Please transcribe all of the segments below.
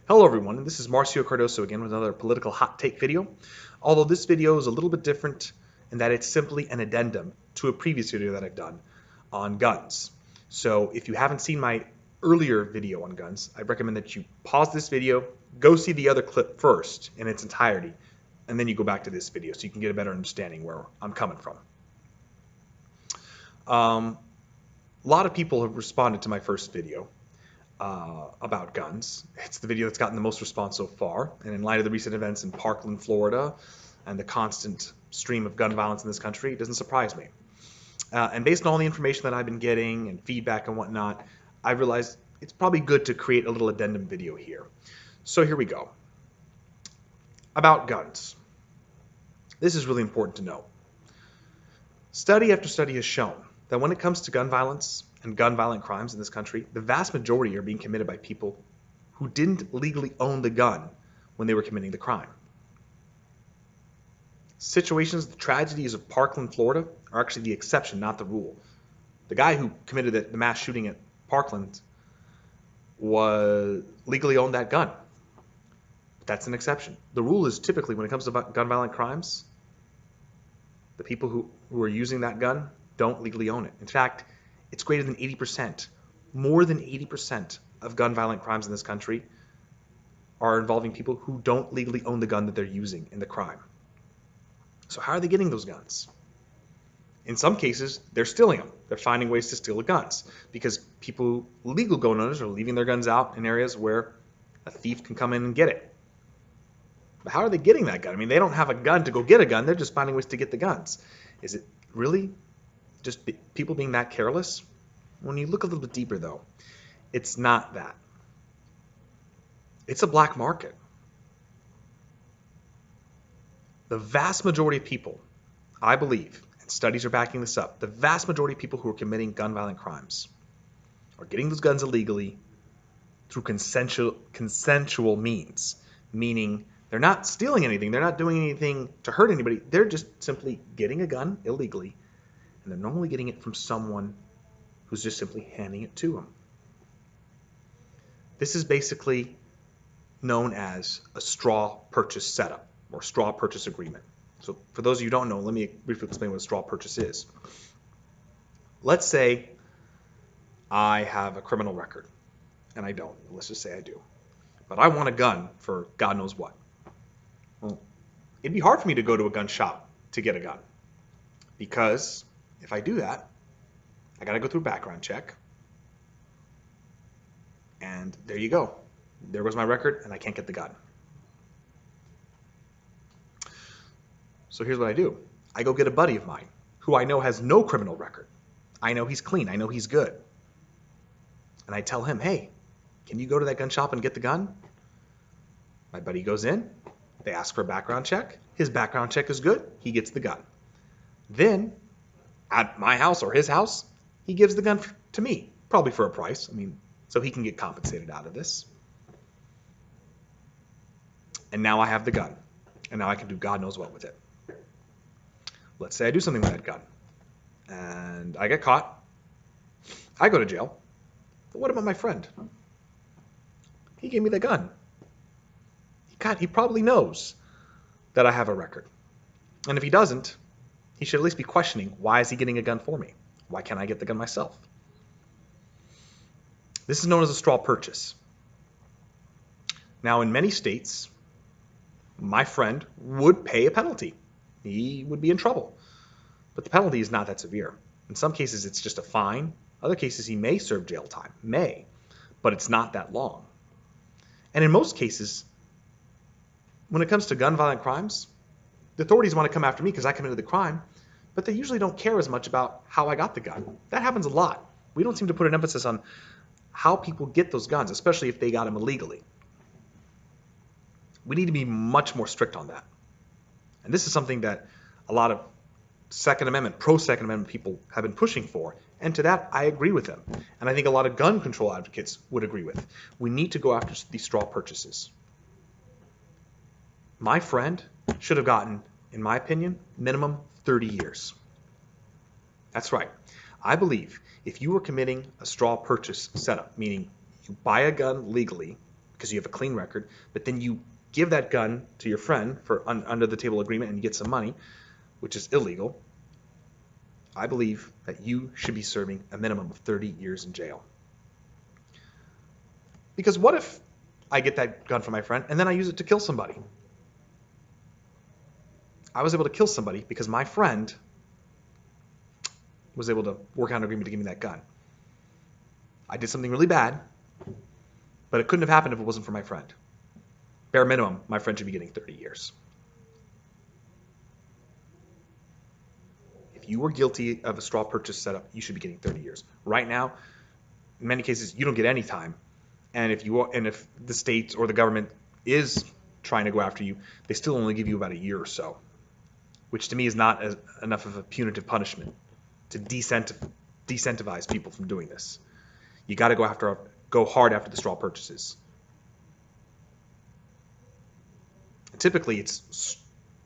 Hello everyone, this is Marcio Cardoso again with another political hot take video. Although this video is a little bit different in that it's simply an addendum to a previous video that I've done on guns. So if you haven't seen my earlier video on guns, I recommend that you pause this video, go see the other clip first in its entirety, and then you go back to this video so you can get a better understanding where I'm coming from. A lot of people have responded to my first video about guns. It's the video that's gotten the most response so far, and in light of the recent events in Parkland, Florida, and the constant stream of gun violence in this country, it doesn't surprise me. And based on all the information that I've been getting and feedback and whatnot, I realized it's probably good to create a little addendum video here. So here we go. About guns. This is really important to know. Study after study has shown that when it comes to gun violence and gun violent crimes in this country, the vast majority are being committed by people who didn't legally own the gun when they were committing the crime. Situations, the tragedies of Parkland, Florida, are actually the exception, not the rule. The guy who committed the mass shooting at Parkland was legally owned that gun. But that's an exception. The rule is typically when it comes to gun violent crimes, the people who are using that gun don't legally own it. In fact, it's greater than 80%. More than 80% of gun violent crimes in this country are involving people who don't legally own the gun that they're using in the crime. So how are they getting those guns? In some cases, they're stealing them. They're finding ways to steal the guns because legal gun owners are leaving their guns out in areas where a thief can come in and get it. But how are they getting that gun? I mean, they don't have a gun to go get a gun. They're just finding ways to get the guns. Is it really just people being that careless? When you look a little bit deeper, though, it's not that. It's a black market. The vast majority of people, I believe, and studies are backing this up, the vast majority of people who are committing gun violent crimes are getting those guns illegally through consensual means, meaning they're not stealing anything, they're not doing anything to hurt anybody, they're just simply getting a gun illegally, and they're normally getting it from someone who's just simply handing it to them. This is basically known as a straw purchase setup or straw purchase agreement. So for those of you who don't know, let me briefly explain what a straw purchase is. Let's say I have a criminal record, and I don't. Let's just say I do. But I want a gun for God knows what. Well, it'd be hard for me to go to a gun shop to get a gun because if I do that, I got to go through a background check. And there you go. There goes my record, and I can't get the gun. So here's what I do. I go get a buddy of mine who I know has no criminal record. I know he's clean. I know he's good. And I tell him, hey, can you go to that gun shop and get the gun? My buddy goes in. They ask for a background check. His background check is good. He gets the gun. Then, at my house or his house, he gives the gun to me, probably for a price. I mean, so he can get compensated out of this. And now I have the gun. And now I can do God knows what with it. Let's say I do something with that gun. And I get caught. I go to jail. But what about my friend? He gave me the gun. He probably knows that I have a record. And if he doesn't, he should at least be questioning, why is he getting a gun for me? Why can't I get the gun myself? This is known as a straw purchase. Now, in many states, my friend would pay a penalty. He would be in trouble. But the penalty is not that severe. In some cases, it's just a fine. Other cases, he may serve jail time. May. But it's not that long. And in most cases, when it comes to gun violent crimes, the authorities want to come after me because I committed the crime, but they usually don't care as much about how I got the gun. That happens a lot. We don't seem to put an emphasis on how people get those guns, especially if they got them illegally. We need to be much more strict on that. And this is something that a lot of Second Amendment, pro-Second Amendment people have been pushing for. And to that, I agree with them. And I think a lot of gun control advocates would agree with. We need to go after these straw purchases. My friend should have gotten, in my opinion, minimum 30 years. That's right. I believe if you were committing a straw purchase setup, meaning you buy a gun legally because you have a clean record, but then you give that gun to your friend for under the table agreement and you get some money, which is illegal, I believe that you should be serving a minimum of 30 years in jail. Because what if I get that gun from my friend and then I use it to kill somebody? I was able to kill somebody because my friend was able to work out an agreement to give me that gun. I did something really bad, but it couldn't have happened if it wasn't for my friend. Bare minimum, my friend should be getting 30 years. If you were guilty of a straw purchase setup, you should be getting 30 years. Right now, in many cases, you don't get any time. And if the state or the government is trying to go after you, they still only give you about a year or so, which to me is not enough of a punitive punishment to decentivize people from doing this. You got to go hard after the straw purchases. Typically, it's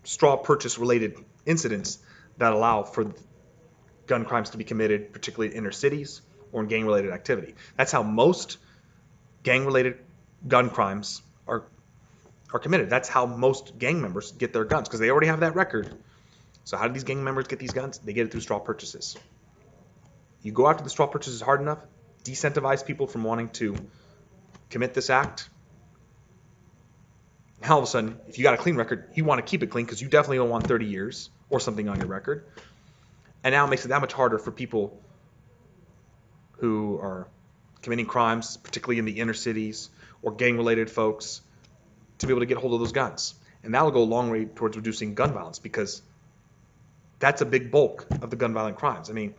straw purchase related incidents that allow for gun crimes to be committed, particularly in inner cities or in gang related activity. That's how most gang related gun crimes are committed. That's how most gang members get their guns, because they already have that record. So how do these gang members get these guns? They get it through straw purchases. You go after the straw purchases hard enough, decentivize people from wanting to commit this act. All of a sudden, if you got a clean record, you want to keep it clean because you definitely don't want 30 years or something on your record. And now it makes it that much harder for people who are committing crimes, particularly in the inner cities or gang-related folks, to be able to get hold of those guns. And that will go a long way towards reducing gun violence, because that's a big bulk of the gun violent crimes. I mean,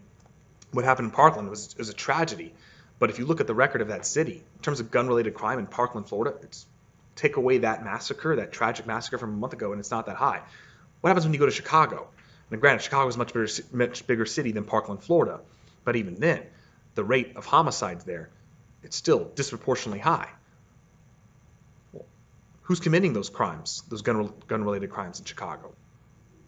what happened in Parkland was a tragedy. But if you look at the record of that city, in terms of gun-related crime in Parkland, Florida, take away that massacre, that tragic massacre from a month ago, and it's not that high. What happens when you go to Chicago? And granted, Chicago is a much bigger city than Parkland, Florida. But even then, the rate of homicides there, it's still disproportionately high. Well, who's committing those crimes, those gun-related crimes in Chicago?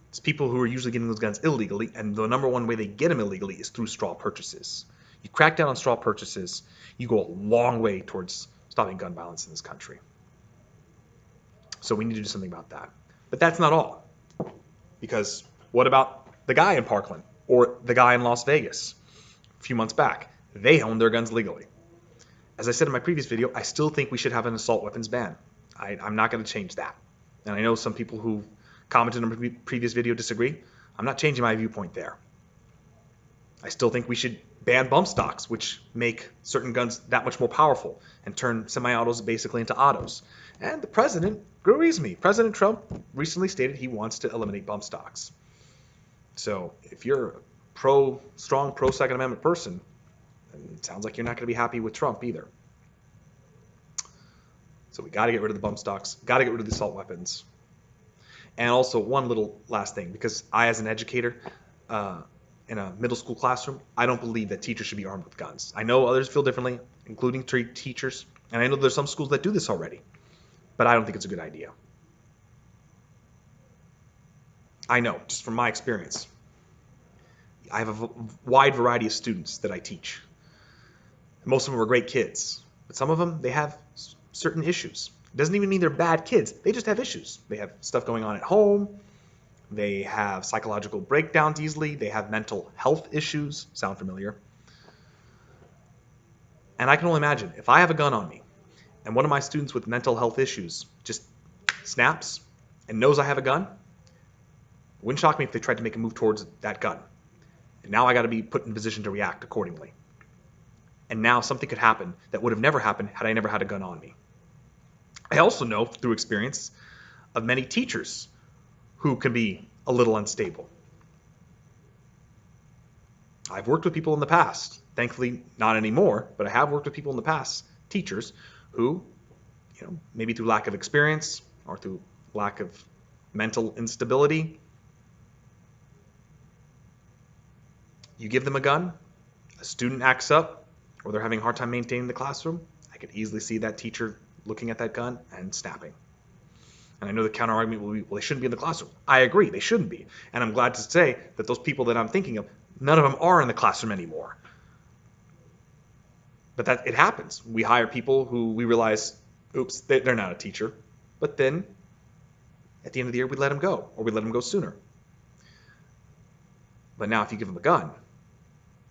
It's people who are usually getting those guns illegally, and the number one way they get them illegally is through straw purchases. You crack down on straw purchases, you go a long way towards stopping gun violence in this country. So we need to do something about that. But that's not all. Because what about the guy in Parkland or the guy in Las Vegas a few months back? They own their guns legally. As I said in my previous video, I still think we should have an assault weapons ban. I'm not going to change that. And I know some people who commented on my previous video disagree. I'm not changing my viewpoint there. I still think we should ban bump stocks, which make certain guns that much more powerful and turn semi-autos basically into autos. And the president agrees with me. President Trump recently stated he wants to eliminate bump stocks. So if you're a strong pro-Second Amendment person, it sounds like you're not going to be happy with Trump either. So we got to get rid of the bump stocks, got to get rid of the assault weapons. And also one little last thing, because I, as an educator in a middle school classroom, I don't believe that teachers should be armed with guns. I know others feel differently, including teachers, and I know there's some schools that do this already, but I don't think it's a good idea. I know, just from my experience. I have a wide variety of students that I teach. Most of them are great kids, but some of them, they have certain issues. It doesn't even mean they're bad kids. They just have issues. They have stuff going on at home. They have psychological breakdowns easily. They have mental health issues. Sound familiar? And I can only imagine, if I have a gun on me and one of my students with mental health issues just snaps and knows I have a gun, it wouldn't shock me if they tried to make a move towards that gun. And now I got to be put in a position to react accordingly. And now something could happen that would have never happened had I never had a gun on me. I also know through experience of many teachers who can be a little unstable. I've worked with people in the past, thankfully not anymore, but I have worked with people in the past, teachers, who, maybe through lack of experience or through lack of mental instability, you give them a gun, a student acts up, or they're having a hard time maintaining the classroom, I could easily see that teacher looking at that gun and snapping. And I know the counter argument will be, well, they shouldn't be in the classroom. I agree, they shouldn't be. And I'm glad to say that those people that I'm thinking of, none of them are in the classroom anymore. But it happens. We hire people who we realize Oops, they're not a teacher. But then at the end of the year, we let them go, or we let them go sooner. But now if you give them a gun,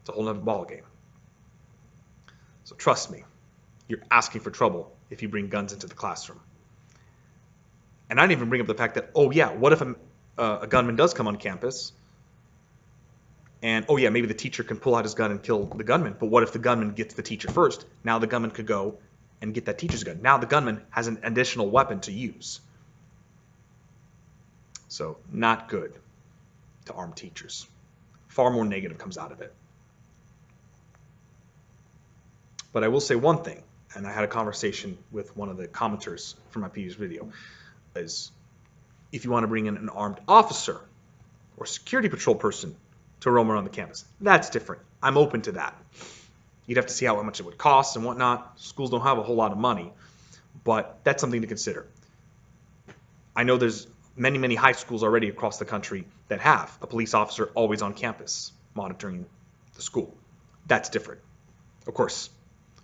it's a whole other ballgame. So trust me, you're asking for trouble if you bring guns into the classroom. And I didn't even bring up the fact that, oh yeah, what if a gunman does come on campus? And oh yeah, maybe the teacher can pull out his gun and kill the gunman. But what if the gunman gets the teacher first? Now the gunman could go and get that teacher's gun. Now the gunman has an additional weapon to use. So not good to arm teachers. Far more negative comes out of it. But I will say one thing, and I had a conversation with one of the commenters from my previous video, is if you want to bring in an armed officer or security patrol person to roam around the campus, that's different. I'm open to that. You'd have to see how much it would cost and whatnot. Schools don't have a whole lot of money, but that's something to consider. I know there's many, many high schools already across the country that have a police officer always on campus monitoring the school. That's different. Of course,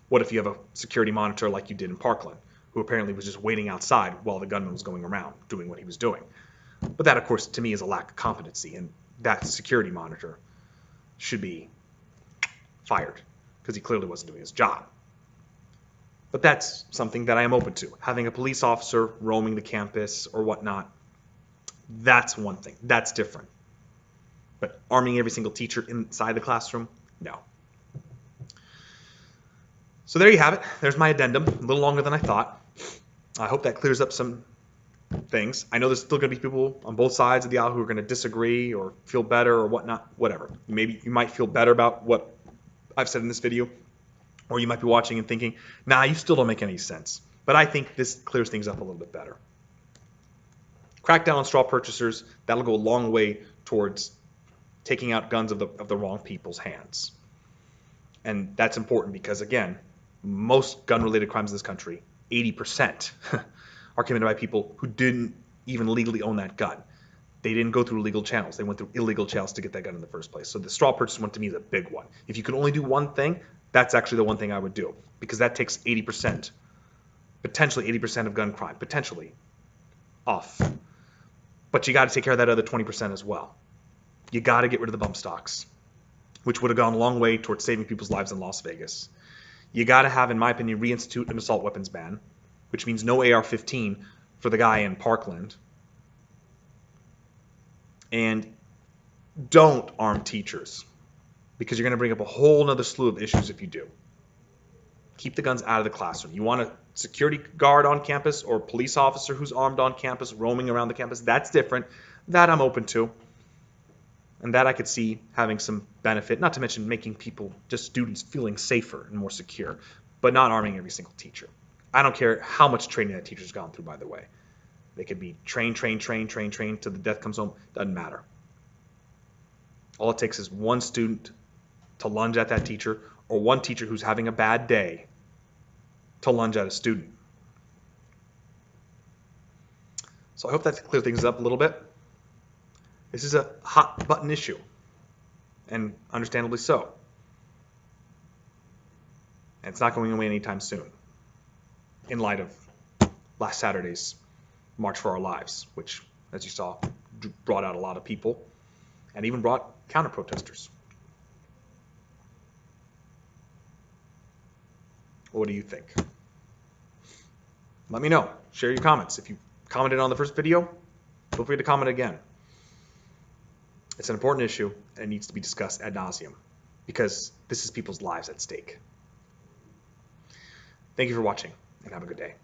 what if you have a security monitor like you did in Parkland, who apparently was just waiting outside while the gunman was going around doing what he was doing? But that, of course, to me is a lack of competency, and that security monitor should be fired because he clearly wasn't doing his job. But that's something that I am open to. Having a police officer roaming the campus or whatnot, that's one thing. That's different. But arming every single teacher inside the classroom, no. So there you have it. There's my addendum. A little longer than I thought. I hope that clears up some things. I know there's still going to be people on both sides of the aisle who are going to disagree or feel better or whatnot, whatever. Maybe you might feel better about what I've said in this video, or you might be watching and thinking, nah, you still don't make any sense. But I think this clears things up a little bit better. Crackdown on straw purchasers, that'll go a long way towards taking out guns of the wrong people's hands. And that's important because, again, most gun-related crimes in this country, 80%, are committed by people who didn't even legally own that gun. They didn't go through legal channels. They went through illegal channels to get that gun in the first place. So the straw purchase one to me is a big one. If you could only do one thing, that's actually the one thing I would do, because that takes 80%, potentially 80% of gun crime, potentially, off. But you got to take care of that other 20% as well. You got to get rid of the bump stocks, which would have gone a long way towards saving people's lives in Las Vegas. You got to have, in my opinion, reinstitute an assault weapons ban, which means no AR-15 for the guy in Parkland. And don't arm teachers, because you're going to bring up a whole other slew of issues if you do. Keep the guns out of the classroom. You want a security guard on campus or a police officer who's armed on campus, roaming around the campus, that's different. That I'm open to. And that I could see having some benefit, not to mention making people, just students, feeling safer and more secure, but not arming every single teacher. I don't care how much training that teacher's gone through, by the way. They could be trained till the death comes home. Doesn't matter. All it takes is one student to lunge at that teacher, or one teacher who's having a bad day to lunge at a student. So I hope that clears things up a little bit. This is a hot button issue, and understandably so. And it's not going away anytime soon, in light of last Saturday's March for Our Lives, which, as you saw, brought out a lot of people and even brought counter-protesters. What do you think? Let me know. Share your comments. If you commented on the first video, feel free to comment again. It's an important issue, and it needs to be discussed ad nauseum, because this is people's lives at stake. Thank you for watching, and have a good day.